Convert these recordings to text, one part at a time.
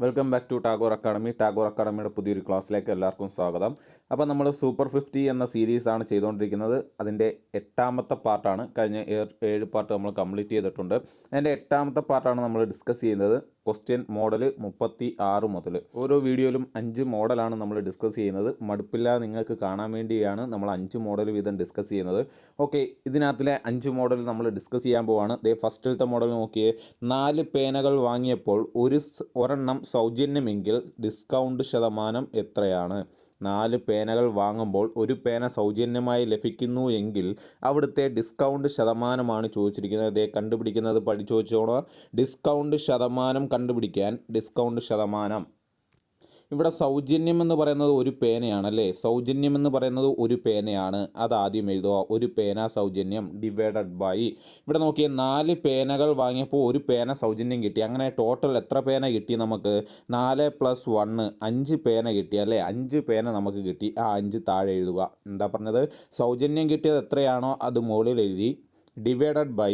Welcome back to Tagore academy. Tagore അക്കാഡമിയുടെ പുതിയൊരു ക്ലാസ്സിലേക്ക് എല്ലാവർക്കും സ്വാഗതം. അപ്പോൾ നമ്മൾ സൂപ്പർ 50 എന്ന സീരീസാണ് ചെയ്തുകൊണ്ടിരിക്കുന്നത്. അതിൻ്റെ 8ാമത്തെ പാർട്ടാണ്. കഴിഞ്ഞ 7 പാർട്ട് നമ്മൾ കംപ്ലീറ്റ് ചെയ്തിട്ടുണ്ട്. അതിൻ്റെ 8ാമത്തെ പാർട്ടാണ് നമ്മൾ ഡിസ്കസ് ചെയ്യുന്നത്. ക്വസ്റ്റ്യൻ മോഡൽ 36 മുതൽ ഓരോ വീഡിയോയിലും 5 മോഡലാണ് നമ്മൾ ഡിസ്കസ് ചെയ്യുന്നത്. മടുപ്പില്ലാതെ നിങ്ങൾക്ക് കാണാൻ വേണ്ടിയാണ് നമ്മൾ 5 മോഡൽ വീതം ഡിസ്കസ് ചെയ്യുന്നത്. ഓക്കെ, ഇതിനകത്തിലെ 5 മോഡൽ നമ്മൾ ഡിസ്കസ് ചെയ്യാൻ പോവാണ്. ഫസ്റ്റിലത്തെ മോഡൽ നോക്കിയേ. 4 പേനകൾ വാങ്ങിയപ്പോൾ ഒരെണ്ണം സൗജന്യമെങ്കിൽ ഡിസ്കൗണ്ട് ശതമാനം എത്രയാണ്? 4 പേനകൾ വാങ്ങുമ്പോൾ ഒരു പേന സൗജന്യമായി ലഭിക്കുന്നു എങ്കിൽ അവിടുത്തെ ഡിസ്കൗണ്ട് ശതമാനമാണ് ചോദിച്ചിരിക്കുന്നത്. കണ്ടുപിടിക്കുന്നത് പഠിച്ചു വെച്ചോളാം. ഡിസ്കൗണ്ട് ശതമാനം കണ്ടുപിടിക്കാൻ ഡിസ്കൗണ്ട് ശതമാനം ഇവിടെ സൗജന്യം എന്ന് പറയുന്നത് ഒരു പേനയാണ് അല്ലേ. സൗജന്യം എന്ന് പറയുന്നത് ഒരു പേനയാണ്. അതാദ്യം എഴുതുക. ഒരു പേന സൗജന്യം ഡിവൈഡഡ് ബൈ, ഇവിടെ നോക്കിയാൽ 4 പേനകൾ വാങ്ങിയപ്പോൾ ഒരു പേന സൗജന്യം കിട്ടി. അങ്ങനെ ടോട്ടൽ എത്ര പേന കിട്ടി നമുക്ക്? 4 + 1 5 പേന കിട്ടി അല്ലേ. 5 പേന നമുക്ക് കിട്ടി. ആ 5 താഴെ എഴുതുക. എന്താ പറഞ്ഞത്? സൗജന്യം കിട്ടിയത് എത്രയാണോ അത് മുകളിൽ എഴുതി. ഡിവൈഡഡ് ബൈ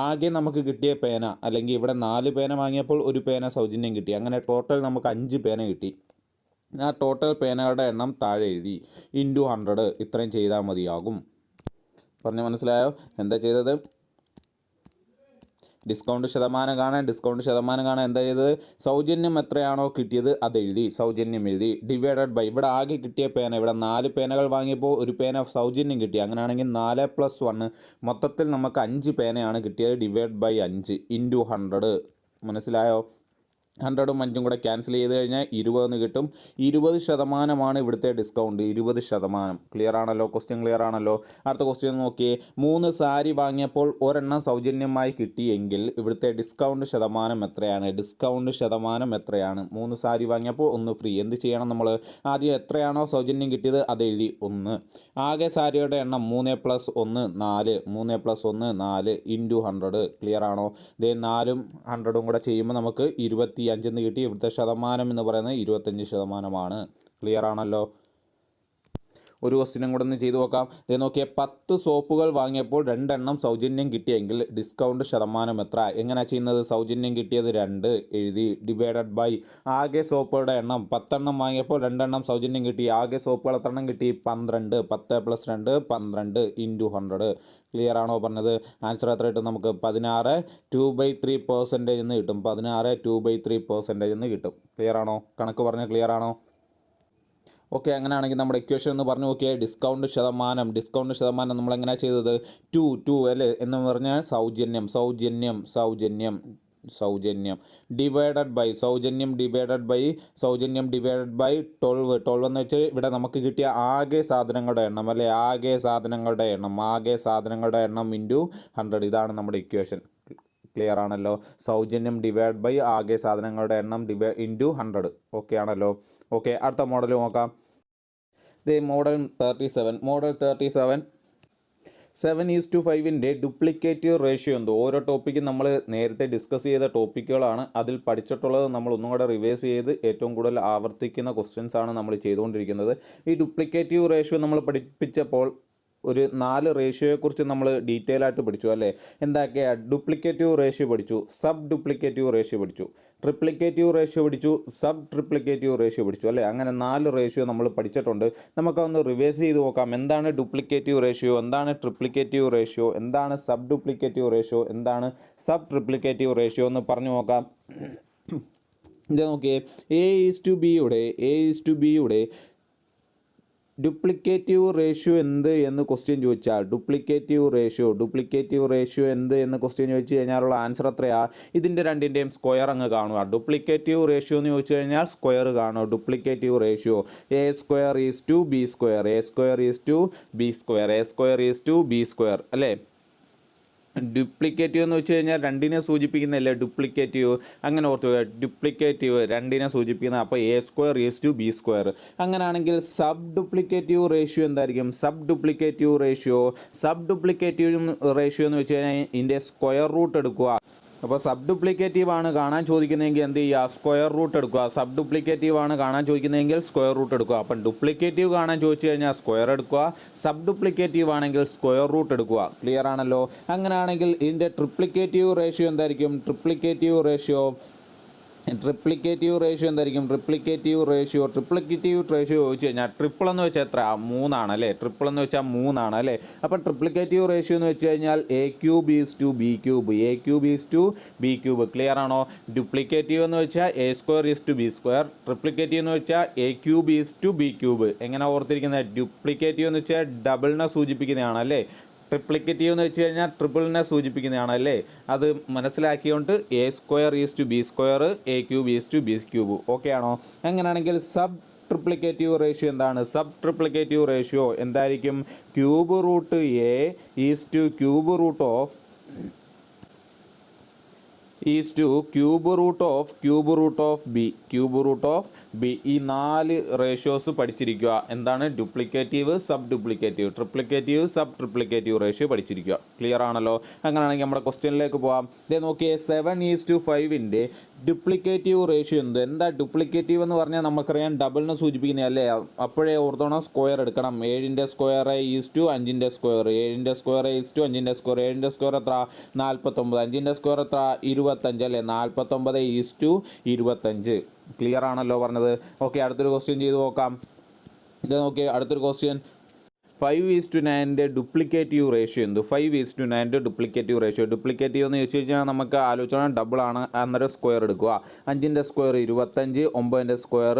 ആകെ നമുക്ക് കിട്ടിയ പേന, അല്ലെങ്കിൽ ഇവിടെ 4 പേന വാങ്ങിയപ്പോൾ ഒരു പേന സൗജന്യം കിട്ടി. അങ്ങനെ ടോട്ടൽ നമുക്ക് 5 പേന കിട്ടി. ആ ടോട്ടൽ പേനകളുടെ എണ്ണം താഴെ എഴുതി. ഇൻറ്റു 100 ഇത്രയും ചെയ്താൽ മതിയാകും. പറഞ്ഞ് മനസ്സിലായോ? എന്താ ചെയ്തത്? ഡിസ്കൗണ്ട് ശതമാനം കാണാൻ എന്താ ചെയ്തത്? സൗജന്യം എത്രയാണോ കിട്ടിയത് അത് എഴുതി. സൗജന്യം എഴുതി. ഡിവൈഡഡ് ബൈ ഇവിടെ ആകെ കിട്ടിയ പേന, ഇവിടെ 4 പേനകൾ വാങ്ങിയപ്പോൾ ഒരു പേന സൗജന്യം കിട്ടി. അങ്ങനെയാണെങ്കിൽ 4 + 1 മൊത്തത്തിൽ നമുക്ക് 5 പേനയാണ് കിട്ടിയത്. Divide by 5 into 100. മനസ്സിലായോ? 100ഉം 5ഉം കൂടെ ക്യാൻസൽ ചെയ്ത് കഴിഞ്ഞാൽ 20 എന്ന് കിട്ടും. 20% ഇവിടുത്തെ ഡിസ്കൗണ്ട്. 20%. ക്ലിയർ ആണല്ലോ? ക്വസ്റ്റ്യൻ ക്ലിയർ ആണല്ലോ? അടുത്ത ക്വസ്റ്റ്യൻ നോക്കിയേ. 3 സാരി വാങ്ങിയപ്പോൾ ഒരെണ്ണം സൗജന്യമായി കിട്ടിയെങ്കിൽ ഇവിടുത്തെ ഡിസ്കൗണ്ട് ശതമാനം എത്രയാണ്? ഡിസ്കൗണ്ട് ശതമാനം എത്രയാണ്? 3 സാരി വാങ്ങിയപ്പോൾ 1 ഫ്രീ. എന്ത് ചെയ്യണം നമ്മൾ? ആദ്യം എത്രയാണോ സൗജന്യം കിട്ടിയത് അത് എഴുതി 1. ആകെ സാരിയുടെ എണ്ണം 3 + 1 4. 3 + 1 4 ഇൻറ്റു 100. ക്ലിയർ ആണോ? 4ഉം 100ഉം കൂടെ ചെയ്യുമ്പോൾ നമുക്ക് 25 എന്ന് കിട്ടി. ഇവിടുത്തെ ശതമാനം എന്ന് പറയുന്നത് 25%. ക്ലിയർ ആണല്ലോ? ഒരു ക്വസ്റ്റ്യനും കൂടെ ഒന്ന് ചെയ്തു നോക്കാം. നോക്കിയാൽ 10 സോപ്പുകൾ വാങ്ങിയപ്പോൾ 2 എണ്ണം സൗജന്യം കിട്ടിയെങ്കിൽ ഡിസ്കൗണ്ട് ശതമാനം എത്ര? എങ്ങനെയാണ് ചെയ്യുന്നത്? സൗജന്യം കിട്ടിയത് 2 എഴുതി. ഡിവൈഡഡ് ബൈ ആകെ സോപ്പുകളുടെ എണ്ണം 10 എണ്ണം വാങ്ങിയപ്പോൾ 2 എണ്ണം സൗജന്യം കിട്ടി. ആകെ സോപ്പുകൾ എത്ര എണ്ണം കിട്ടി? 12. 10 + 2 12 ഇൻറ്റു 100. ക്ലിയർ ആണോ പറഞ്ഞത്? ആൻസർ എത്ര കിട്ടും നമുക്ക്? 16 2/3% എന്ന് കിട്ടും. 16 2/3% എന്ന് കിട്ടും. ക്ലിയർ ആണോ? കണക്ക് പറഞ്ഞാൽ ക്ലിയർ ആണോ? ഓക്കെ, അങ്ങനെയാണെങ്കിൽ നമ്മുടെ ഇക്വേഷൻ എന്ന് പറഞ്ഞു നോക്കിയാൽ ഡിസ്കൗണ്ട് ശതമാനം നമ്മൾ എങ്ങനെയാണ് ചെയ്തത്? 2 അല്ലേ എന്ന് പറഞ്ഞാൽ സൗജന്യം ഡിവൈഡഡ് ബൈ സൗജന്യം ഡിവൈഡഡ് ബൈ 12 എന്ന് വെച്ചാൽ ഇവിടെ നമുക്ക് കിട്ടിയ ആകെ സാധനങ്ങളുടെ എണ്ണം അല്ലേ. ആകെ സാധനങ്ങളുടെ എണ്ണം ഇൻറ്റു 100. ഇതാണ് നമ്മുടെ ഇക്വേഷൻ. ക്ലിയർ ആണല്ലോ? സൗജന്യം ഡിവൈഡ് ബൈ ആകെ സാധനങ്ങളുടെ എണ്ണം ഇൻറ്റു 100. ഓക്കെ ആണല്ലോ? ഓക്കെ, അടുത്ത മോഡൽ നോക്കാം. മോഡൽ 37 7:5 ഡ്യൂപ്ലിക്കേറ്റീവ് റേഷ്യോ എന്തോ? ഓരോ ടോപ്പിക്കും നമ്മൾ നേരത്തെ ഡിസ്കസ് ചെയ്ത ടോപ്പിക്കുകളാണ്. അതിൽ പഠിച്ചിട്ടുള്ളത് നമ്മൾ ഒന്നും കൂടെ റിവൈസ് ചെയ്ത് ഏറ്റവും കൂടുതൽ ആവർത്തിക്കുന്ന ക്വസ്റ്റ്യൻസ് ആണ് നമ്മൾ ചെയ്തുകൊണ്ടിരിക്കുന്നത്. ഈ ഡ്യൂപ്ലിക്കേറ്റീവ് റേഷ്യോ നമ്മൾ പഠിപ്പിച്ചപ്പോൾ ഒരു 4 റേഷ്യോയെക്കുറിച്ച് നമ്മൾ ഡീറ്റെയിൽ ആയിട്ട് പഠിച്ചു അല്ലേ. എന്തൊക്കെയാണ്? ഡ്യൂപ്ലിക്കേറ്റീവ് റേഷ്യോ പഠിച്ചു, സബ് ഡ്യൂപ്ലിക്കേറ്റീവ് റേഷ്യോ പഠിച്ചു, ട്രിപ്ലിക്കേറ്റീവ് റേഷ്യോ പഠിച്ചു, സബ് ട്രിപ്ലിക്കേറ്റീവ് റേഷ്യോ പഠിച്ചു അല്ലേ. അങ്ങനെ 4 റേഷ്യോ നമ്മൾ പഠിച്ചിട്ടുണ്ട്. നമുക്കൊന്ന് റിവൈസ് ചെയ്ത് നോക്കാം. എന്താണ് ഡ്യൂപ്ലിക്കേറ്റീവ് റേഷ്യോ? എന്താണ് ട്രിപ്ലിക്കേറ്റീവ് റേഷ്യോ? എന്താണ് സബ് ഡ്യൂപ്ലിക്കേറ്റീവ് റേഷ്യോ? എന്താണ് സബ് ട്രിപ്ലിക്കേറ്റീവ് റേഷ്യോ എന്ന് പറഞ്ഞു നോക്കാം. ഇത് നോക്കിയേ. A:B യുടെ ഡ്യൂപ്ലിക്കേറ്റീവ് റേഷ്യോ എന്ത് എന്ന് ക്വസ്റ്റ്യൻ ചോദിച്ചാൽ ഡ്യൂപ്ലിക്കേറ്റീവ് റേഷ്യോ എന്ത് എന്ന് ക്വസ്റ്റ്യൻ ചോദിച്ചു കഴിഞ്ഞാലുള്ള ആൻസർ എത്രയാ? ഇതിൻ്റെ രണ്ടിൻ്റെയും സ്ക്വയർ അങ്ങ് കാണുക. ഡ്യൂപ്ലിക്കേറ്റീവ് റേഷ്യോ എന്ന് ചോദിച്ചു കഴിഞ്ഞാൽ സ്ക്വയർ കാണുക. ഡ്യൂപ്ലിക്കേറ്റീവ് റേഷ്യോ A² അല്ലേ. ഡ്യൂപ്ലിക്കേറ്റീവ് എന്ന് വെച്ച് കഴിഞ്ഞാൽ രണ്ടിനെ സൂചിപ്പിക്കുന്നില്ലേ ഡ്യൂപ്ലിക്കേറ്റീവ്. അങ്ങനെ ഓർത്തു പോവുക. ഡ്യൂപ്ലിക്കേറ്റീവ് രണ്ടിനെ സൂചിപ്പിക്കുന്നത്. അപ്പോൾ A²:B². അങ്ങനെയാണെങ്കിൽ സബ് ഡ്യൂപ്ലിക്കേറ്റീവ് റേഷ്യോ എന്തായിരിക്കും? സബ് ഡ്യൂപ്ലിക്കേറ്റീവ് റേഷ്യോ എന്ന് വെച്ച് കഴിഞ്ഞാൽ ഇതിൻ്റെ സ്ക്വയർ റൂട്ട് എടുക്കുക. അപ്പോൾ സബ് ഡ്യൂപ്ലിക്കേറ്റീവ് ആണ് കാണാൻ ചോദിക്കുന്നതെങ്കിൽ എന്ത് ചെയ്യുക? സ്ക്വയർ റൂട്ട് എടുക്കുക. സബ് ഡ്യൂപ്ലിക്കേറ്റീവ് ആണ് കാണാൻ ചോദിക്കുന്നതെങ്കിൽ സ്ക്വയർ റൂട്ട് എടുക്കുക. അപ്പം ഡ്യൂപ്ലിക്കേറ്റീവ് കാണാൻ ചോദിച്ചു കഴിഞ്ഞാൽ സ്ക്വയർ എടുക്കുക, സബ് ഡ്യൂപ്ലിക്കേറ്റീവ് ആണെങ്കിൽ സ്ക്വയർ റൂട്ട് എടുക്കുക. ക്ലിയർ ആണല്ലോ? അങ്ങനെയാണെങ്കിൽ ഇതിൻ്റെ ട്രിപ്ലിക്കേറ്റീവ് റേഷ്യോ എന്തായിരിക്കും? ട്രിപ്ലിക്കേറ്റീവ് റേഷ്യോ ട്രിപ്ലിക്കേറ്റീവ് റേഷ്യോ എന്തായിരിക്കും? ട്രിപ്ലിക്കേറ്റീവ് റേഷ്യോ ചോദിച്ചു കഴിഞ്ഞാൽ ട്രിപ്പിൾ എന്ന് വെച്ചാൽ എത്ര? 3 അല്ലേ? ട്രിപ്പിൾ എന്ന് വെച്ചാൽ 3 അല്ലേ? അപ്പം ട്രിപ്ലിക്കേറ്റീവ് റേഷ്യോ എന്ന് വെച്ച് കഴിഞ്ഞാൽ A cube is to B cube. Clear ആണോ? ഡ്യൂപ്ലിക്കേറ്റീവ് എന്ന് വെച്ചാൽ A square is to B square. Triplicative എന്ന് വെച്ചാൽ A cube is to B cube. എങ്ങനെ ഓർത്തിരിക്കുന്നത്? ഡ്യൂപ്ലിക്കേറ്റീവ് എന്ന് വെച്ചാൽ ഡബിളിനെ സൂചിപ്പിക്കുന്നതാണ് അല്ലേ? ട്രിപ്ലിക്കേറ്റീവ് എന്ന് വെച്ച് കഴിഞ്ഞാൽ ട്രിപ്പിളിനെ സൂചിപ്പിക്കുന്നതാണ് അല്ലേ? അത് മനസ്സിലാക്കിയോണ്ട് A square is to B square, A cube is to B cube. Okay ആണോ? അങ്ങനെയാണെങ്കിൽ സബ് ട്രിപ്ലിക്കേറ്റീവ് റേഷ്യോ എന്താണ്? സബ് ട്രിപ്ലിക്കേറ്റീവ് റേഷ്യോ എന്തായിരിക്കും? Cube root A is to cube root of cube root of B. ഈ 4 ratios പഠിച്ചിരിക്കുക. എന്താണ്? Duplicative, sub duplicative, triplicative, sub triplicative ratio പഠിച്ചിരിക്കുക. Clear ആണല്ലോ? അങ്ങനെയാണെങ്കിൽ നമ്മുടെ ക്വസ്റ്റ്യനിലേക്ക് പോകാം. ഇത് നോക്കിയേ, 7:5 ഡ്യൂപ്ലിക്കേറ്റീവ് റേഷ്യോ എന്ത്? എന്താ ഡ്യൂപ്ലിക്കേറ്റീവ് എന്ന് പറഞ്ഞാൽ നമുക്കറിയാം ഡബിളിനെ സൂചിപ്പിക്കുന്നത് അല്ലേ? അപ്പോഴേ ഓർത്തോണം സ്ക്വയർ എടുക്കണം. 7ന്റെ സ്ക്വയർ ഈസ് ടു 5ന്റെ സ്ക്വയർ, 7ന്റെ സ്ക്വയർ ഈസ് ടു 5ന്റെ സ്ക്വയർ. 7ന്റെ സ്ക്വയർ എത്ര? 49. 5ന്റെ സ്ക്വയർ എത്ര? 25 അല്ലേ? 49 ഈസ് ടു 25. ക്ലിയർ ആണല്ലോ പറഞ്ഞത്? ഓക്കെ, അടുത്തൊരു ക്വസ്റ്റ്യൻ ചെയ്ത് നോക്കാം. ഇത് നോക്കിയേ, അടുത്തൊരു ക്വസ്റ്റ്യൻ. 5:9 ഡ്യൂപ്ലിക്കേറ്റീവ് റേഷ്യോ എന്ത്? 5:9 ഡ്യൂപ്ലിക്കേറ്റീവ് റേഷ്യോ. ഡ്യൂപ്ലിക്കേറ്റീവ് എന്ന് ചോദിച്ചു കഴിഞ്ഞാൽ നമുക്ക് ആലോചിച്ചാൽ ഡബിൾ ആണ്. അന്നേരം സ്ക്വയർ എടുക്കുക. 5ന്റെ സ്ക്വയർ 25, 9ന്റെ സ്ക്വയർ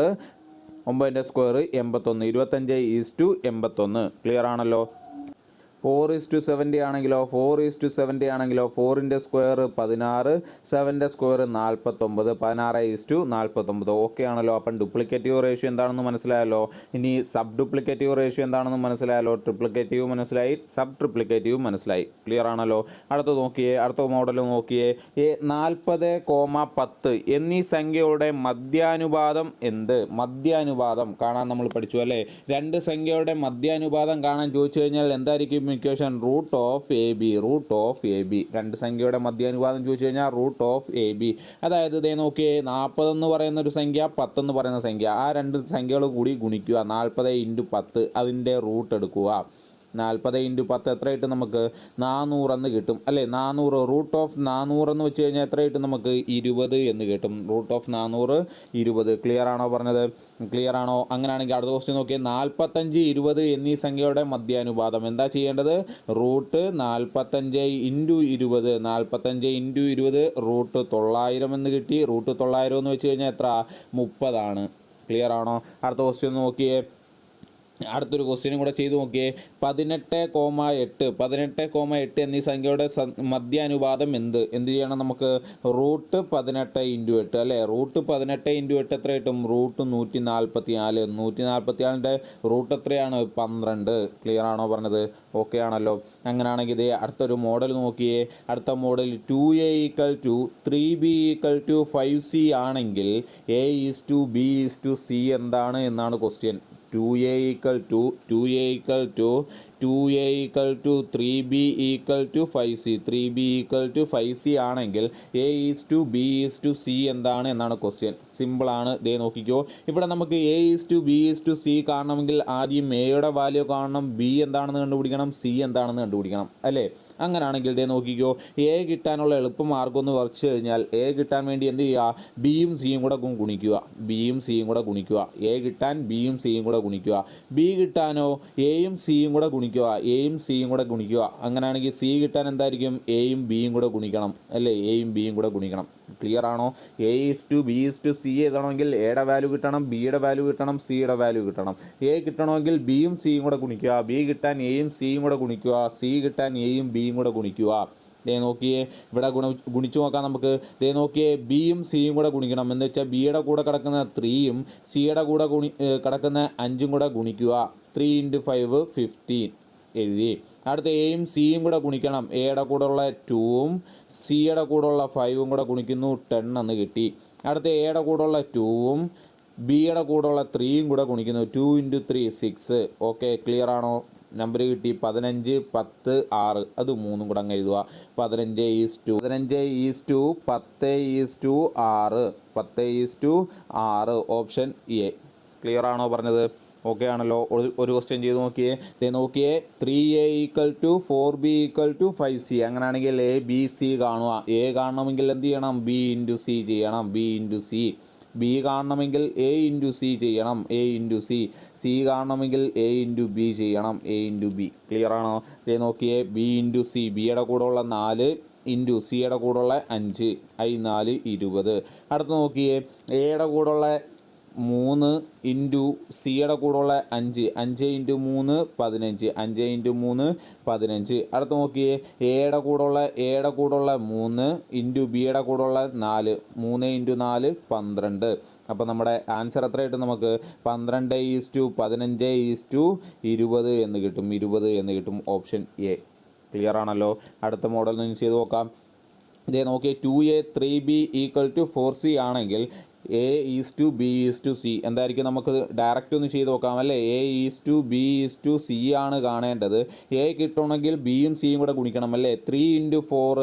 81, 25 ഈസ് ടു 81. ക്ലിയർ ആണല്ലോ? 4:70 ആണെങ്കിലോ 4ന്റെ സ്ക്വയർ 16, 7ന്റെ സ്ക്വയർ 49, 16:49. ഓക്കെ ആണല്ലോ? അപ്പം ഡ്യൂപ്ലിക്കേറ്റീവ് റേഷ്യോ എന്താണെന്ന് മനസ്സിലായല്ലോ. ഇനി സബ് ഡ്യൂപ്ലിക്കേറ്റീവ് റേഷ്യോ എന്താണെന്ന് മനസ്സിലായല്ലോ. ട്രിപ്ലിക്കേറ്റീവ് മനസ്സിലായി, സബ് ട്രിപ്ലിക്കേറ്റീവ് മനസ്സിലായി. ക്ലിയർ ആണല്ലോ? അടുത്ത മോഡൽ നോക്കിയേ. 40,10 എന്നീ സംഖ്യയുടെ മധ്യാനുപാതം എന്ത്? മധ്യാനുപാതം കാണാൻ നമ്മൾ പഠിച്ചു അല്ലേ? 2 സംഖ്യയുടെ മധ്യാനുപാതം കാണാൻ ചോദിച്ചു കഴിഞ്ഞാൽ എന്തായിരിക്കും equation? Root of A B. 2 സംഖ്യയുടെ മധ്യാനുപാതം ചോദിച്ചു കഴിഞ്ഞാൽ റൂട്ട് ഓഫ് എ ബി. അതായത് ഇതേ നോക്കിയേ, 40 എന്ന് പറയുന്ന ഒരു സംഖ്യ, 10 എന്ന് പറയുന്ന സംഖ്യ, ആ 2 സംഖ്യകൾ കൂടി ഗുണിക്കുക. 40 × 10 അതിൻ്റെ റൂട്ട് എടുക്കുക. 40 × 10 എത്ര കിട്ടും നമുക്ക്? 400 എന്ന് കിട്ടും അല്ലേ? 400. റൂട്ട് ഓഫ് 400 എന്ന് വെച്ച് കഴിഞ്ഞാൽ എത്ര കിട്ടും നമുക്ക്? 20 എന്ന് കിട്ടും. Root of 400 20. ക്ലിയർ ആണോ പറഞ്ഞത്? ക്ലിയർ ആണോ? അങ്ങനെയാണെങ്കിൽ അടുത്ത ക്വസ്റ്റ്യൻ നോക്കിയാൽ 45, 20 എന്നീ സംഖ്യയുടെ മധ്യാനുപാതം എന്താ ചെയ്യേണ്ടത്? റൂട്ട് 45 × 20. 45 × 20 റൂട്ട് 900 എന്ന് കിട്ടി. റൂട്ട് 900 എന്ന് വെച്ച് കഴിഞ്ഞാൽ എത്ര? 30 ആണ്. ക്ലിയർ ആണോ? അടുത്ത ക്വസ്റ്റ്യൻ നോക്കിയേ. അടുത്തൊരു ക്വസ്റ്റ്യനും കൂടെ ചെയ്ത് നോക്കിയേ. 18,8 എന്നീ സംഖ്യയുടെ മധ്യാനുപാതം എന്ത് ചെയ്യണം നമുക്ക്? റൂട്ട് 18 × 8 അല്ലേ? റൂട്ട് 18 × 8 എത്ര കിട്ടും? റൂട്ട് 144. 144ൻ്റെ റൂട്ട് എത്രയാണ്? 12. ക്ലിയർ ആണോ പറഞ്ഞത്? ഓക്കെ ആണല്ലോ? അങ്ങനെയാണെങ്കിൽ ഇതേ അടുത്തൊരു മോഡൽ നോക്കിയേ. അടുത്ത മോഡൽ 2a = 3b = 5c ആണെങ്കിൽ a is to b is to c എന്താണ് എന്നാണ് question. 2a = 3b = 5c. 3b = 5c ആണെങ്കിൽ a is to b is to c എന്താണ് എന്നാണ് ക്വസ്റ്റ്യൻ. സിമ്പിളാണ്. ഇതേ നോക്കിക്കോ. ഇവിടെ നമുക്ക് a is to b is to c കാണണമെങ്കിൽ ആദ്യം എയുടെ വാല്യൂ കാണണം, b എന്താണെന്ന് കണ്ടുപിടിക്കണം, c എന്താണെന്ന് കണ്ടുപിടിക്കണം അല്ലേ? അങ്ങനെയാണെങ്കിൽ ഇതേ നോക്കിക്കോ. എ കിട്ടാനുള്ള എളുപ്പമാർഗ്ഗം എന്ന് വെച്ച് കഴിഞ്ഞാൽ എ കിട്ടാൻ വേണ്ടി എന്ത് ചെയ്യുക? ബിയും സിയും കൂടെ ഗുണിക്കുക. എ കിട്ടാൻ ബിയും സിയും കൂടെ ഗുണിക്കുക. ബി കിട്ടാനോ എയും സിയും കൂടെ ഗുണിക്കുക. അങ്ങനെയാണെങ്കിൽ സി കിട്ടാൻ എന്തായിരിക്കും? എയും ബിയും കൂടെ ഗുണിക്കണം അല്ലേ? എയും ബിയും കൂടെ ഗുണിക്കണം. ക്ലിയർ ആണോ? a is to b is to c എഴുതണമെങ്കിൽ എയുടെ വാല്യൂ കിട്ടണം, ബിയുടെ വാല്യൂ കിട്ടണം, സിയുടെ വാല്യൂ കിട്ടണം. എ കിട്ടണമെങ്കിൽ ബിയും സിയും കൂടെ ഗുണിക്കുക, ബി കിട്ടാൻ എയും സിയും കൂടെ ഗുണിക്കുക, സി കിട്ടാൻ എയും ബിയും കൂടെ ഗുണിക്കുക. ദേ നോക്കിയേ, ഇവിടെ ഗുണിച്ചു നോക്കാം നമുക്ക്. ദേ നോക്കിയേ, ബിയും സിയും കൂടെ ഗുണിക്കണം. എന്ന് വെച്ചാൽ ബിയുടെ കൂടെ കിടക്കുന്ന 3യും സിയുടെ കൂടെ കിടക്കുന്ന 5ഉം കൂടെ ഗുണിക്കുക. 3 × 5 15 എഴുതി. അടുത്ത എയും സിയും കൂടെ ഗുണിക്കണം. എയുടെ കൂടെയുള്ള 2ഉം സിയുടെ കൂടെയുള്ള 5ഉം കൂടെ ഗുണിക്കുന്നു, 10 എന്ന് കിട്ടി. അടുത്ത എയുടെ കൂടെയുള്ള 2ഉം ബിയുടെ കൂടെയുള്ള 3യും കൂടെ ഗുണിക്കുന്നു. 2 × 3 6. ഓക്കെ, ക്ലിയർ ആണോ? നമ്പർ കിട്ടി 15, 10, 6. അത് 3ഉം കൂടെ അങ്ങ് എഴുതുക. 15 is to 10 is to 6. Option A. Clear ആണോ പറഞ്ഞത്? ഓക്കെ ആണല്ലോ. ഒരു ക്വസ്റ്റ്യൻ ചെയ്ത് നോക്കിയേ 3A = 4B = 5C. അങ്ങനെയാണെങ്കിൽ A B C കാണുക. A കാണണമെങ്കിൽ എന്ത് ചെയ്യണം? B × C ചെയ്യണം. B × C. B കാണണമെങ്കിൽ A × C ചെയ്യണം. A × C. C കാണണമെങ്കിൽ A × B ചെയ്യണം. A × B. ക്ലിയർ ആണോ? നോക്കിയേ B × C. ബിയുടെ കൂടെ ഉള്ള 4 ഇൻറ്റു സിയുടെ കൂടെയുള്ള 5 4 20. അടുത്ത് നോക്കിയേ എയുടെ കൂടെയുള്ള 3 ഇൻറ്റു സിയുടെ കൂടെയുള്ള 5 5 × 3 15 5 × 3 15. അടുത്ത് നോക്കിയേ എയുടെ കൂടെയുള്ള 3 ഇൻറ്റു ബിയുടെ കൂടെയുള്ള 4 3 × 4 12. അപ്പോൾ നമ്മുടെ ആൻസർ എത്ര കിട്ടും? നമുക്ക് 12:15:20 എന്ന് കിട്ടും. 20 എന്ന് കിട്ടും. Option A. ക്ലിയർ ആണല്ലോ. അടുത്ത മോഡൽ നിന്ന് ചെയ്ത് നോക്കാം. ഇതേ നോക്കിയേ 2A 3B = 4C ആണെങ്കിൽ A is B is C എന്തായിരിക്കും? നമുക്ക് ഡയറക്റ്റ് ഒന്ന് ചെയ്ത് നോക്കാം അല്ലേ. A is B is C ആണ് കാണേണ്ടത്. A കിട്ടണമെങ്കിൽ ബിയും സിയും കൂടെ ഗുണിക്കണം അല്ലേ. 3 × 4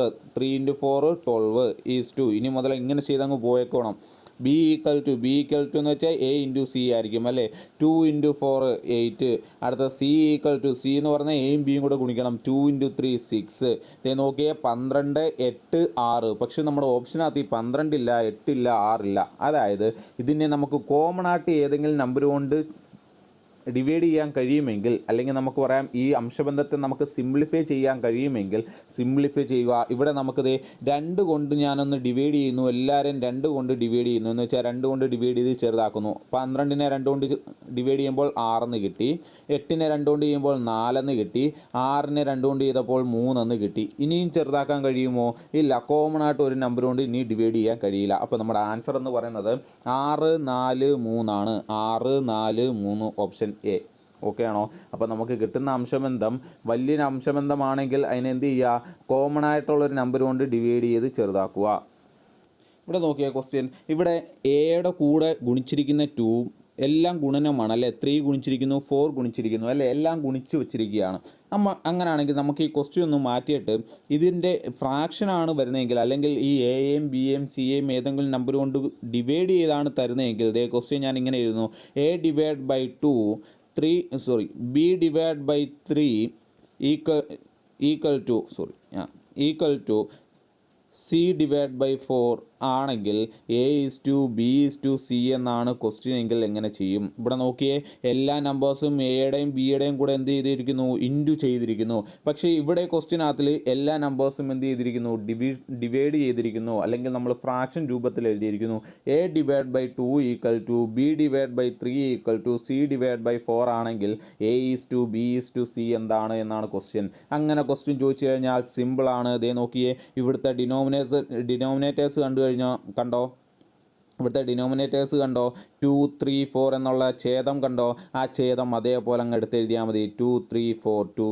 12 is 2. ഇനി മുതൽ ഇങ്ങനെ ചെയ്തങ്ങ് പോയേക്കോണം. B = എന്ന് വെച്ചാൽ A × C ആയിരിക്കും അല്ലേ. 2 × 4 8. അടുത്ത C എന്ന് പറഞ്ഞാൽ എയും ബിയും കൂടെ ഗുണിക്കണം. 2 × 3 6. നോക്കിയേ 12 8 6. പക്ഷെ നമ്മുടെ ഓപ്ഷനകത്ത് ഈ 12 ഇല്ല, 8 ഇല്ല, 6 ഇല്ല. അതായത് ഇതിനെ നമുക്ക് കോമൺ ആയിട്ട് ഏതെങ്കിലും നമ്പർ കൊണ്ട് ഡിവൈഡ് ചെയ്യാൻ കഴിയുമെങ്കിൽ, അല്ലെങ്കിൽ നമുക്ക് പറയാം ഈ അംശബന്ധത്തെ നമുക്ക് സിംപ്ലിഫൈ ചെയ്യാൻ കഴിയുമെങ്കിൽ സിംപ്ലിഫൈ ചെയ്യുക. ഇവിടെ നമുക്കിത് 2 കൊണ്ട് ഞാനൊന്ന് ഡിവൈഡ് ചെയ്യുന്നു. എല്ലാവരും 2 കൊണ്ട് ഡിവൈഡ് ചെയ്യുന്നു എന്ന് വെച്ചാൽ 2 കൊണ്ട് ഡിവൈഡ് ചെയ്ത് ചെറുതാക്കുന്നു. 12നെ 2 കൊണ്ട് ഡിവൈഡ് ചെയ്യുമ്പോൾ 6 എന്ന് കിട്ടി. 8നെ 2 കൊണ്ട് ചെയ്യുമ്പോൾ 4 എന്ന് കിട്ടി. 6നെ 2 കൊണ്ട് ചെയ്തപ്പോൾ 3 എന്ന് കിട്ടി. ഇനിയും ചെറുതാക്കാൻ കഴിയുമോ? ഇല്ല. കോമൺ ആയിട്ട് ഒരു നമ്പർ കൊണ്ട് ഇനി ഡിവൈഡ് ചെയ്യാൻ കഴിയില്ല. അപ്പോൾ നമ്മുടെ ആൻസർ എന്ന് പറയുന്നത് 6 4 3 ആണ്. 6 4 3 ഓപ്ഷൻ എ. ഓക്കെ ആണോ? അപ്പോൾ നമുക്ക് കിട്ടുന്ന അംശബന്ധം വലിയൊരു അംശബന്ധമാണെങ്കിൽ അതിനെ എന്ത് ചെയ്യുക? കോമൺ ആയിട്ടുള്ളൊരു നമ്പർ കൊണ്ട് ഡിവൈഡ് ചെയ്ത് ചെറുതാക്കുക. ഇവിടെ നോക്കിയ ക്വസ്റ്റ്യൻ, ഇവിടെ എയുടെ കൂടെ ഗുണിച്ചിരിക്കുന്ന 2 എല്ലാം ഗുണനമാണ് അല്ലേ. 3 ഗുണിച്ചിരിക്കുന്നു, 4 ഗുണിച്ചിരിക്കുന്നു അല്ലേ. എല്ലാം ഗുണിച്ച് വെച്ചിരിക്കുകയാണ്. അങ്ങനെയാണെങ്കിൽ നമുക്ക് ഈ ക്വസ്റ്റ്യൻ ഒന്ന് മാറ്റിയിട്ട് ഇതിൻ്റെ ഫ്രാക്ഷനാണ് വരുന്നതെങ്കിൽ, അല്ലെങ്കിൽ ഈ എയും ബിയും സിയും ഏതെങ്കിലും നമ്പർ കൊണ്ട് ഡിവൈഡ് ചെയ്താണ് തരുന്നതെങ്കിൽ ഇതേ ക്വസ്റ്റ്യൻ ഞാൻ ഇങ്ങനെ എഴുതുന്നു. A / 2 B / 3 equal to C / 4 ആണെങ്കിൽ A is B is C എന്നാണ് ക്വസ്റ്റ്യൻ എങ്കിൽ എങ്ങനെ ചെയ്യും? ഇവിടെ നോക്കിയേ എല്ലാ നമ്പേഴ്സും എയുടെയും ബിയുടെയും കൂടെ എന്ത് ചെയ്തിരിക്കുന്നു? ഇൻറ്റു ചെയ്തിരിക്കുന്നു. പക്ഷേ ഇവിടെ ക്വസ്റ്റ്യനകത്തിൽ എല്ലാ നമ്പേഴ്സും എന്ത് ചെയ്തിരിക്കുന്നു? ഡിവൈഡ് ചെയ്തിരിക്കുന്നു, അല്ലെങ്കിൽ നമ്മൾ ഫ്രാക്ഷൻ രൂപത്തിൽ എഴുതിയിരിക്കുന്നു. A / 2 = B / 3 = C / 4 ആണെങ്കിൽ A is B is C എന്താണ് എന്നാണ് ക്വസ്റ്റ്യൻ. അങ്ങനെ ക്വസ്റ്റ്യൻ ചോദിച്ചു കഴിഞ്ഞാൽ സിമ്പിളാണ്. ഇതേ നോക്കിയേ ഇവിടുത്തെ ഡിനോമിനേറ്റേഴ്സ് കണ്ടോ? ഇവിടുത്തെ ഡിനോമിനേറ്റേഴ്സ് കണ്ടോ? 2 3 4 എന്നുള്ള ഛേദം കണ്ടോ? ആ ഛേദം അതേപോലെ അങ്ങ് എടുത്തെഴുതിയാൽ മതി. 2 3 4 2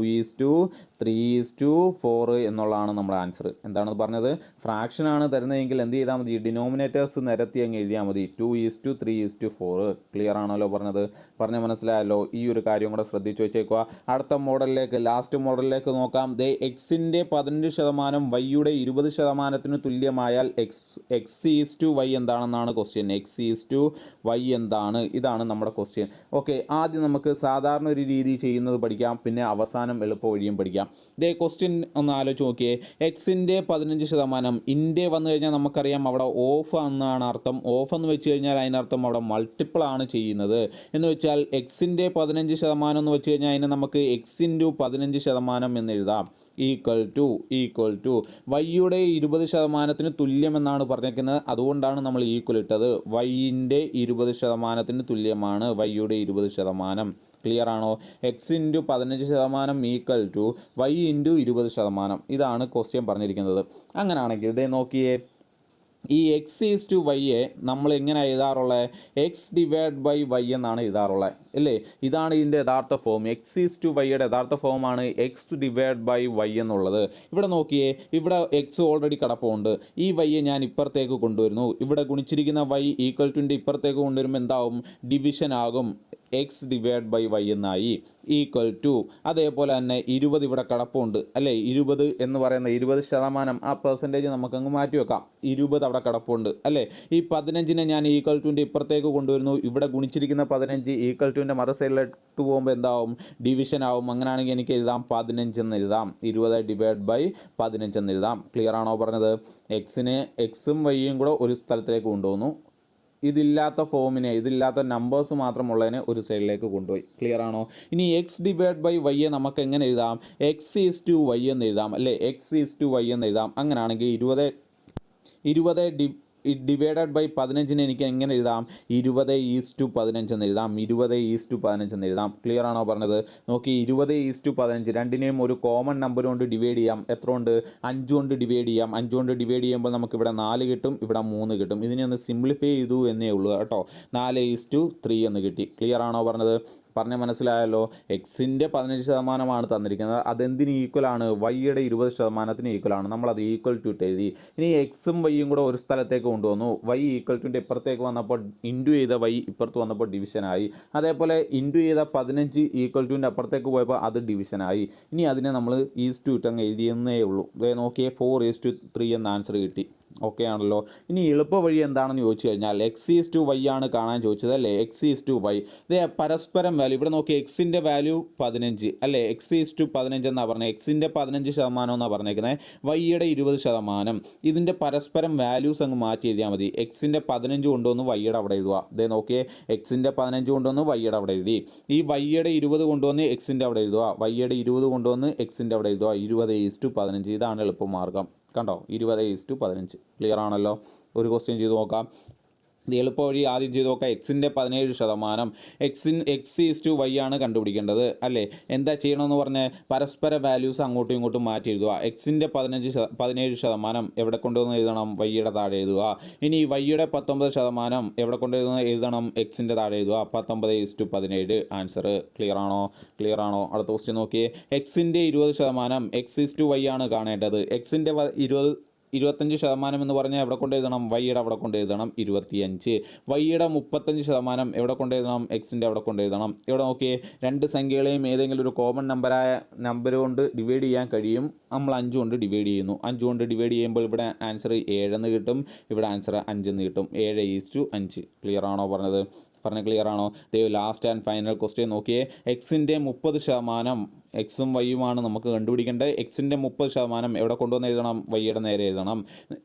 is 4 എന്നുള്ളതാണ് നമ്മുടെ ആൻസർ. എന്താണെന്ന് പറഞ്ഞത്? ഫ്രാക്ഷനാണ് തരുന്നതെങ്കിൽ എന്ത് ചെയ്താൽ മതി? ഡിനോമിനേറ്റേഴ്സ് നിരത്തി അങ്ങ് എഴുതിയാൽ മതി. 2 is 3 is 4. ക്ലിയർ ആണല്ലോ പറഞ്ഞ മനസ്സിലായല്ലോ? ഈ ഒരു കാര്യം കൂടെ ശ്രദ്ധിച്ചു വെച്ചേക്കുക. അടുത്ത മോഡലിലേക്ക്, ലാസ്റ്റ് മോഡലിലേക്ക് നോക്കാം. എക്സിൻ്റെ 15% വൈയുടെ 20% തുല്യമായാൽ x is to y എന്താണെന്നാണ് question. x is to y എന്താണ്? ഇതാണ് നമ്മുടെ ക്വസ്റ്റ്യൻ. ഓക്കെ, ആദ്യം നമുക്ക് സാധാരണ ഒരു രീതി ചെയ്യുന്നത് പഠിക്കാം, പിന്നെ അവസാനം എളുപ്പ വഴിയും പഠിക്കാം. ക്വസ്റ്റ്യൻ ഒന്ന് ആലോചിച്ച് നോക്കിയേ. എക്സിൻ്റെ 15% ഇൻ്റെ വന്നു കഴിഞ്ഞാൽ നമുക്കറിയാം അവിടെ ഓഫ് എന്നാണ് അർത്ഥം. ഓഫ് എന്ന് വെച്ച് കഴിഞ്ഞാൽ അതിനർത്ഥം അവിടെ മൾട്ടിപ്പിൾ ആണ് ചെയ്യുന്നത്. എന്ന് വെച്ചാൽ എക്സിൻ്റെ 15% എന്ന് വെച്ച് കഴിഞ്ഞാൽ അതിനെ നമുക്ക് x × 15% എന്ന് എഴുതാം. ഈക്വൽ ടു വൈയുടെ 20% തുല്യമെന്നാണ് പറഞ്ഞേക്കുന്നത്. അതുകൊണ്ടാണ് നമ്മൾ ഈക്വൽ ഇട്ടത്. വൈൻ്റെ 20% തുല്യമാണ് വൈയുടെ 20%. ക്ലിയർ ആണോ? x × 15% equal to y × 20%. ഇതാണ് ക്വസ്റ്റ്യൻ പറഞ്ഞിരിക്കുന്നത്. അങ്ങനെയാണെങ്കിൽ ഇതേ നോക്കിയേ, ഈ x is to y നമ്മൾ എങ്ങനെ എഴുതാറുള്ളത്? x / y എന്നാണ് എഴുതാറുള്ളത് അല്ലേ. ഇതാണ് ഇതിൻ്റെ യഥാർത്ഥ ഫോം. x is to y-യുടെ യഥാർത്ഥ ഫോമാണ് x / y എന്നുള്ളത്. ഇവിടെ നോക്കിയേ, ഇവിടെ x ഓൾറെഡി കിടപ്പുണ്ട്. ഈ y ഞാൻ ഇപ്പുറത്തേക്ക് കൊണ്ടുവരുന്നു. ഇവിടെ ഗുണിച്ചിരിക്കുന്ന y ഈക്വൽ ടു ഇപ്പുറത്തേക്ക് കൊണ്ടുവരുമ്പോൾ എന്താവും? ഡിവിഷൻ ആകും. എക്സ് ഡിവൈഡ് ബൈ വൈ എന്നായി ഈക്വൽ ടു അതേപോലെ തന്നെ 20 ഇവിടെ കിടപ്പുണ്ട് അല്ലേ 20 എന്ന് പറയുന്ന 20% ആ പെർസെൻറ്റേജ് നമുക്കങ്ങ് മാറ്റി വെക്കാം 20 അവിടെ കിടപ്പുണ്ട് അല്ലേ ഈ 15നെ ഞാൻ ഈക്വൽ ടുവിൻ്റെ ഇപ്പുറത്തേക്ക് കൊണ്ടുവരുന്നു ഇവിടെ ഗുണിച്ചിരിക്കുന്ന 15 ഈക്വൽ ടുവിൻ്റെ മറു സൈഡിലോട്ട് പോകുമ്പോൾ എന്താവും ഡിവിഷൻ ആവും അങ്ങനെയാണെങ്കിൽ എനിക്ക് എഴുതാം 15 എന്ന് എഴുതാം 20 ഡിവൈഡ് ബൈ 15 എന്ന് എഴുതാം ക്ലിയർ ആണോ പറഞ്ഞത് എക്സും വൈയും കൂടെ ഒരു സ്ഥലത്തേക്ക് കൊണ്ടുവന്നു ഇതില്ലാത്ത നമ്പേഴ്സ് മാത്രമുള്ളതിനെ ഒരു സൈഡിലേക്ക് കൊണ്ടുപോയി ക്ലിയർ ആണോ ഇനി എക്സ് ഡിവൈഡ് ബൈ വൈയെ നമുക്ക് എങ്ങനെ എഴുതാം എക്സ് ഈസ് ടു വൈ എന്ന് എഴുതാം അല്ലേ എക്സ് ഈസ് ടു വൈ എന്ന് എഴുതാം അങ്ങനെയാണെങ്കിൽ 20 ഡിവൈഡഡ് ബൈ 15നെ എനിക്ക് എങ്ങനെ എഴുതാം 20:15 എന്ന് എഴുതാം 20:15 എന്ന് എഴുതാം ക്ലിയർ ആണോ പറഞ്ഞത് നോക്കി 20:15 രണ്ടിനെയും ഒരു കോമൺ നമ്പർ കൊണ്ട് ഡിവൈഡ് ചെയ്യാം എത്ര കൊണ്ട് 5 കൊണ്ട് ഡിവൈഡ് ചെയ്യാം 5 കൊണ്ട് ഡിവൈഡ് ചെയ്യുമ്പോൾ നമുക്ക് ഇവിടെ 4 കിട്ടും ഇവിടെ 3 കിട്ടും ഇതിനെ ഒന്ന് സിംപ്ലിഫൈ ചെയ്തു എന്നേ ഉള്ളൂ കേട്ടോ 4:3 എന്ന് കിട്ടി ക്ലിയർ ആണോ പറഞ്ഞത് പറഞ്ഞ മനസ്സിലായല്ലോ എക്സിൻ്റെ 15% തന്നിരിക്കുന്നത് അതെന്തിന് ഈക്വലാണ് വൈയുടെ 20%-ന് ഈക്വലാണ് നമ്മളത് ഈക്വൽ ടു എഴുതി ഇനി എക്സും വൈയും കൂടെ ഒരു സ്ഥലത്തേക്ക് കൊണ്ടുവന്നു വൈ ഈക്വൽ ടുൻ്റെ ഇപ്പുറത്തേക്ക് വന്നപ്പോൾ ഇൻറ്റു ചെയ്ത വൈ ഇപ്പുറത്ത് വന്നപ്പോൾ ഡിവിഷനായി അതേപോലെ ഇൻറ്റു ചെയ്ത 15 ഈക്വൽ ടുവിൻ്റെ അപ്പുറത്തേക്ക് പോയപ്പോൾ അത് ഡിവിഷനായി ഇനി അതിനെ നമ്മൾ ഈസ് ടു ഇട്ടങ്ങ് എഴുതിയെന്നേ ഉള്ളൂ ഇതേ നോക്കിയേ 4:3 എന്ന ആൻസർ കിട്ടി ഓക്കെ ആണല്ലോ ഇനി എളുപ്പ വഴി എന്താണെന്ന് ചോദിച്ചു കഴിഞ്ഞാൽ എക്സ് ഈസ് ടു വൈ ആണ് കാണാൻ ചോദിച്ചത് അല്ലേ എക്സ് ഈസ് ടു വൈ ഇതേ പരസ്പരം വാല്യൂ ഇവിടെ നോക്കി എക്സിൻ്റെ വാല്യൂ 15 അല്ലേ എക്സ് ഈസ് ടു 15 എന്നാണ് പറഞ്ഞത് എക്സിൻ്റെ 15% എന്നാണ് പറഞ്ഞേക്കുന്നത് വൈയുടെ 20% ഇതിൻ്റെ പരസ്പരം വാല്യൂസ് അങ്ങ് മാറ്റി എഴുതിയാൽ മതി എക്സിൻ്റെ 15 കൊണ്ടുവന്ന് വൈയുടെ അവിടെ എഴുതുക ഇതേ നോക്കിയേ എക്സിൻ്റെ 15 കൊണ്ടുവന്ന് വൈയുടെ അവിടെ എഴുതി ഈ വൈയുടെ 20 കൊണ്ടുവന്ന് എക്സിൻ്റെ അവിടെ എഴുതുക വൈയുടെ 20 കൊണ്ടുവന്ന് എക്സിൻ്റെ അവിടെ എഴുതുക 20:15 ഇതാണ് എളുപ്പമാർഗ്ഗം കണ്ടോ 20:15 ക്ലിയർ ആണല്ലോ ഒരു ക്വസ്റ്റ്യൻ ചെയ്ത് നോക്കാം ഇത് എളുപ്പ വഴി ആദ്യം ചെയ്ത് നോക്കാം എക്സിൻ്റെ 17% എക്സ് ഈസ് ടു വൈ ആണ് കണ്ടുപിടിക്കേണ്ടത് അല്ലേ എന്താ ചെയ്യണമെന്ന് പറഞ്ഞാൽ പരസ്പര വാല്യൂസ് അങ്ങോട്ടും ഇങ്ങോട്ടും മാറ്റി എഴുതുക എക്സിൻ്റെ 17% എവിടെ കൊണ്ടുവന്ന് എഴുതണം വൈയുടെ താഴെ എഴുതുക ഇനി വൈയുടെ 19% എവിടെ കൊണ്ടുവന്ന് എഴുതണം എക്സിൻ്റെ താഴെ എഴുതുക 19:17 ആൻസർ ക്ലിയർ ആണോ അടുത്ത ക്വസ്റ്റ്യൻ നോക്കിയേ എക്സിൻ്റെ 20% എക്സ് ഈസ് ടു വൈ ആണ് കാണേണ്ടത് എക്സിൻ്റെ 25% എന്ന് പറഞ്ഞാൽ എവിടെ കൊണ്ട് എഴുതണം വൈയുടെ അവിടെ കൊണ്ട് എഴുതണം 25 വൈയുടെ 35% എവിടെ കൊണ്ട് എഴുതണം എക്സിൻ്റെ അവിടെ കൊണ്ട് എഴുതണം ഇവിടെ നോക്കിയേ രണ്ട് സംഖ്യകളെയും ഏതെങ്കിലും ഒരു കോമൺ നമ്പർ കൊണ്ട് ഡിവൈഡ് ചെയ്യാൻ കഴിയും നമ്മൾ 5 കൊണ്ട് ഡിവൈഡ് ചെയ്യുന്നു 5 കൊണ്ട് ഡിവൈഡ് ചെയ്യുമ്പോൾ ഇവിടെ ആൻസർ 7 എന്ന് കിട്ടും ഇവിടെ ആൻസർ 5 എന്ന് കിട്ടും 7:5 ക്ലിയർ ആണോ ക്ലിയർ ആണോ ലാസ്റ്റ് ആൻഡ് ഫൈനൽ ക്വസ്റ്റ്യൻ നോക്കിയേ എക്സിൻ്റെ 30% എക്സും വൈയുമാണ് നമുക്ക് കണ്ടുപിടിക്കേണ്ടത് എക്സിൻ്റെ 30% എവിടെ കൊണ്ടുവന്ന് എഴുതണം വൈയുടെ നേരെ എഴുതണം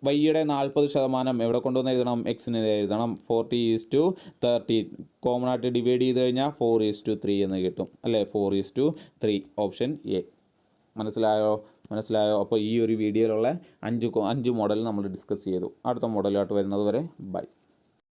വൈയുടെ 40% എവിടെ കൊണ്ടുവന്ന് എഴുതണം എക്സിന് നേരെ എഴുതണം 40:30 കോമൺ ആയിട്ട് ഡിവൈഡ് ചെയ്ത് കഴിഞ്ഞാൽ 4:3 എന്ന് കിട്ടും അല്ലേ 4:3 ഓപ്ഷൻ എ മനസ്സിലായോ അപ്പോൾ ഈ ഒരു വീഡിയോയിലുള്ള 5 മോഡൽ നമ്മൾ ഡിസ്കസ് ചെയ്തു അടുത്ത മോഡലായിട്ട് വരുന്നത് വരെ ബൈ